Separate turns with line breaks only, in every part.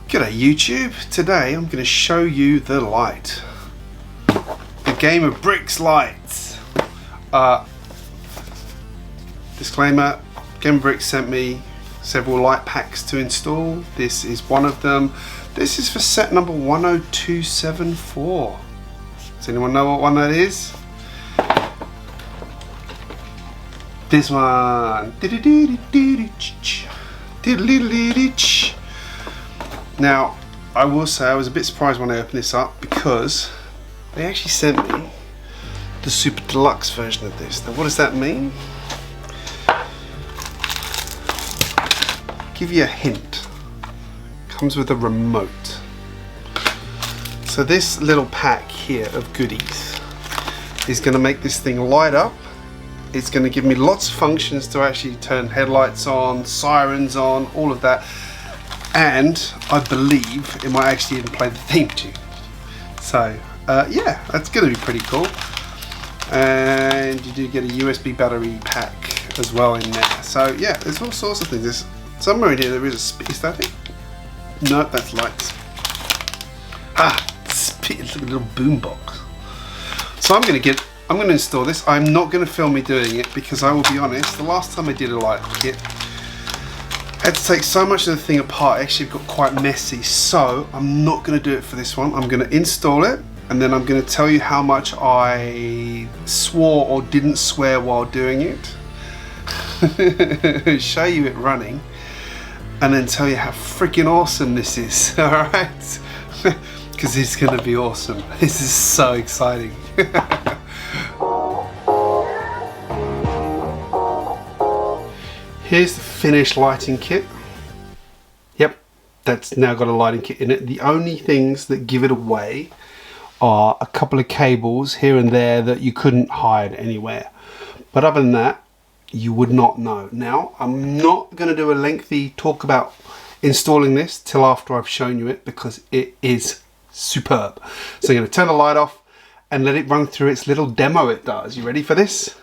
G'day YouTube, today I'm going to show you the light. The GJBricks lights. Disclaimer, GJBricks sent me several light packs to install. This is one of them. This is for set number 10274. Does anyone know what one that is? This one. Now, I will say I was a bit surprised when I opened this up because they actually sent me the super deluxe version of this. Now, what does that mean? Give you a hint. Comes with a remote. So this little pack here of goodies is going to make this thing light up. It's going to give me lots of functions to actually turn headlights on, sirens on, all of that. And I believe it might actually even play the theme tune. So yeah, that's going to be pretty cool. And you do get a USB battery pack as well in there. So yeah, there's all sorts of things. There's somewhere in here there is a is that it? No, that's lights. Look at the little boom box. So I'm going to install this. I'm not going to film me doing it because I will be honest, the last time I did a light kit, I had to take so much of the thing apart. Actually, it got quite messy. So I'm not going to do it for this one. I'm going to install it and then I'm going to tell you how much I swore or didn't swear while doing it. Show you it running and then tell you how freaking awesome this is. Alright? Because it's going to be awesome. This is so exciting. Here's the finished lighting kit. Yep, that's now got a lighting kit in it. The only things that give it away are a couple of cables here and there that you couldn't hide anywhere. But other than that, you would not know. Now, I'm not going to do a lengthy talk about installing this till after I've shown you it because it is superb. So I'm going to turn the light off and let it run through its little demo it does. You ready for this?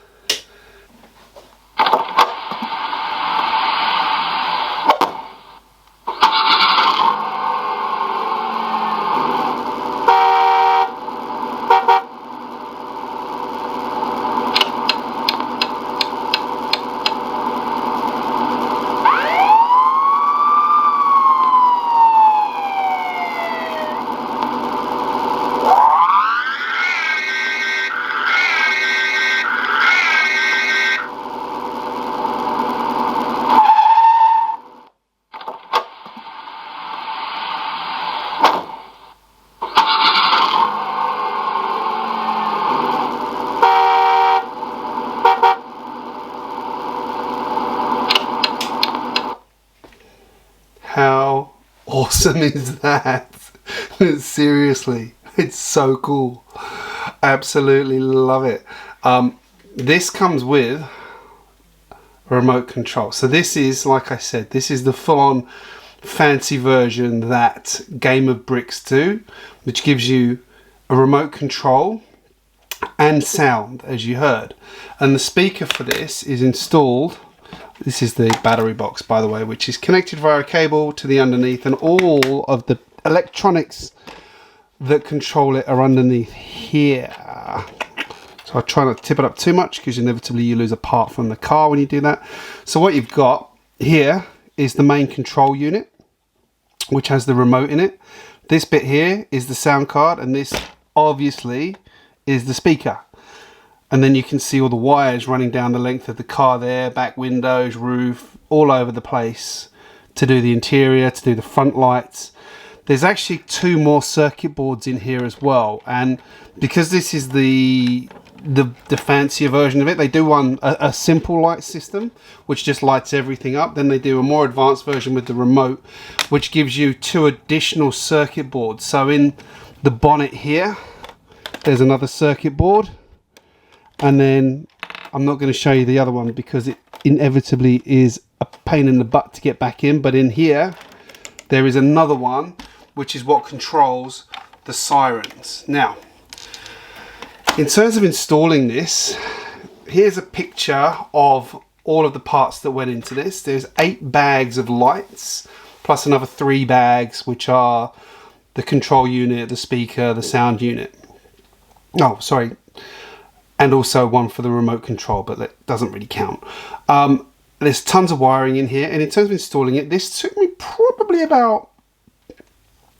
How awesome is that? Seriously, it's so cool. Absolutely love it. This comes with a remote control. So this is, like I said, this is the full-on fancy version that GJBricks do, which gives you a remote control and sound, as you heard. And the speaker for this is installed. This is the battery box, by the way, which is connected via a cable to the underneath, and all of the electronics that control it are underneath here. So I try not to tip it up too much because inevitably you lose a part from the car when you do that. So what you've got here is the main control unit, which has the remote in it. This bit here is the sound card, and this obviously is the speaker. And then you can see all the wires running down the length of the car there, back windows, roof, all over the place to do the interior, to do the front lights. There's actually two more circuit boards in here as well. And because this is the fancier version of it, they do a simple light system, which just lights everything up. Then they do a more advanced version with the remote, which gives you two additional circuit boards. So in the bonnet here, there's another circuit board. And then I'm not going to show you the other one because it inevitably is a pain in the butt to get back in. But in here, there is another one, which is what controls the sirens. Now, in terms of installing this, here's a picture of all of the parts that went into this. There's 8 bags of lights plus another 3 bags, which are the control unit, the speaker, the sound unit. Oh, sorry. And also one for the remote control, but that doesn't really count. There's tons of wiring in here, and in terms of installing it, this took me probably about,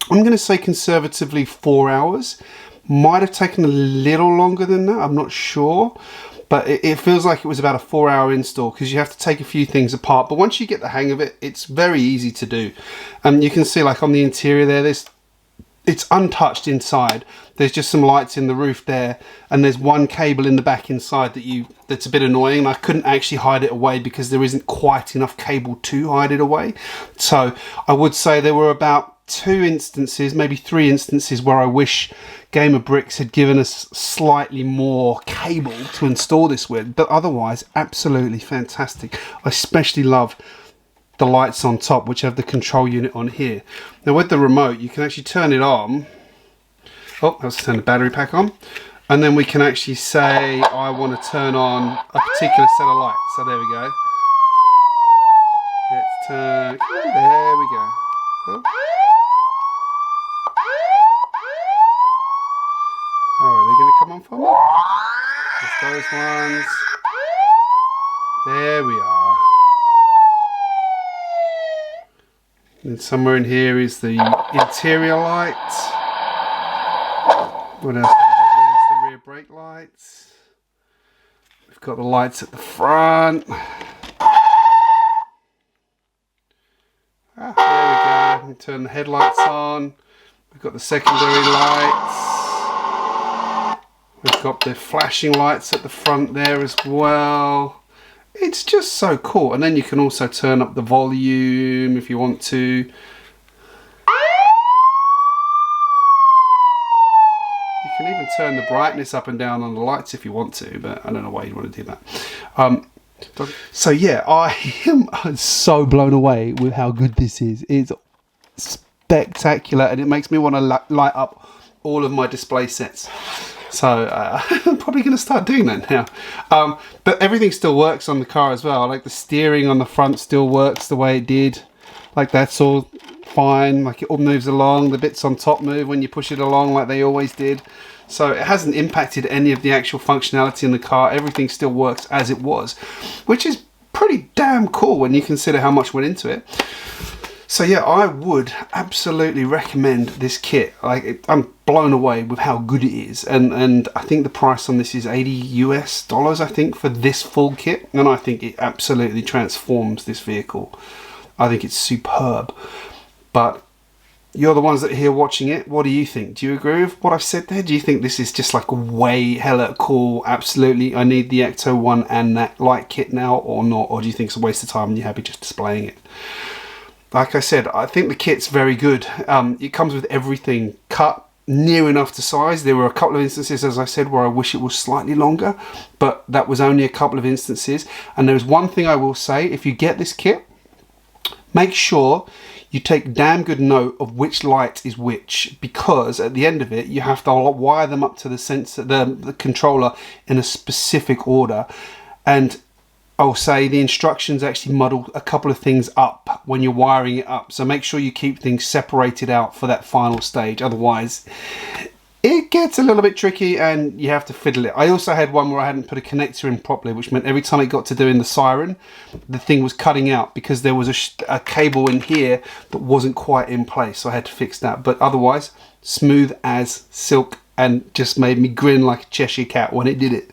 I'm going to say conservatively 4 hours. Might have taken a little longer than that, I'm not sure. But it feels like it was about a 4-hour install, because you have to take a few things apart. But once you get the hang of it, it's very easy to do. You can see, like on the interior there, it's untouched inside. There's just some lights in the roof there, and there's one cable in the back inside that's a bit annoying. I couldn't actually hide it away because there isn't quite enough cable to hide it away. So I would say there were about 2 instances, maybe 3 instances, where I wish GJBricks had given us slightly more cable to install this with, but otherwise absolutely fantastic. I especially love the lights on top, which have the control unit on here. Now with the remote, you can actually turn it on. Oh, let's turn the battery pack on, and then we can actually say I want to turn on a particular set of lights. So there we go. Let's turn. There we go. Oh. Are they going to come on for me? Just those ones. There we are. And somewhere in here is the interior light. What else have we got? There's the rear brake lights. We've got the lights at the front. There we go. We turn the headlights on. We've got the secondary lights. We've got the flashing lights at the front there as well. It's just so cool. And then you can also turn up the volume if you want to. You can even turn the brightness up and down on the lights if you want to, but I don't know why you'd want to do that. So yeah, I am so blown away with how good this is. It's spectacular, and it makes me want to light up all of my display sets. So I'm probably going to start doing that now. But everything still works on the car as well. Like the steering on the front still works the way it did. Like that's all fine. Like it all moves along. The bits on top move when you push it along like they always did. So it hasn't impacted any of the actual functionality in the car. Everything still works as it was, which is pretty damn cool when you consider how much went into it. So yeah, I would absolutely recommend this kit. Like I'm blown away with how good it is, and I think the price on this is $80 I think for this full kit, and I think it absolutely transforms this vehicle. I think it's superb. But you're the ones that are here watching it. What do you think? Do you agree with what I've said there? Do you think this is just like way hella cool? Absolutely, I need the ECTO-1 and that light kit now, or not? Or do you think it's a waste of time and you're happy just displaying it? Like I said, I think the kit's very good. It comes with everything cut near enough to size. There were a couple of instances, as I said, where I wish it was slightly longer, but that was only a couple of instances. And there's one thing I will say: if you get this kit, make sure you take damn good note of which light is which, because at the end of it, you have to wire them up to the sensor, the controller in a specific order. And I'll say the instructions actually muddle a couple of things up when you're wiring it up. So make sure you keep things separated out for that final stage. Otherwise, it gets a little bit tricky and you have to fiddle it. I also had one where I hadn't put a connector in properly, which meant every time it got to doing the siren, the thing was cutting out because there was a cable in here that wasn't quite in place. So I had to fix that. But otherwise, smooth as silk, and just made me grin like a Cheshire cat when it did it.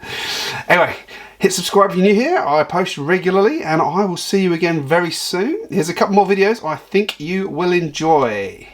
Anyway, hit subscribe if you're new here. I post regularly, and I will see you again very soon. Here's a couple more videos I think you will enjoy.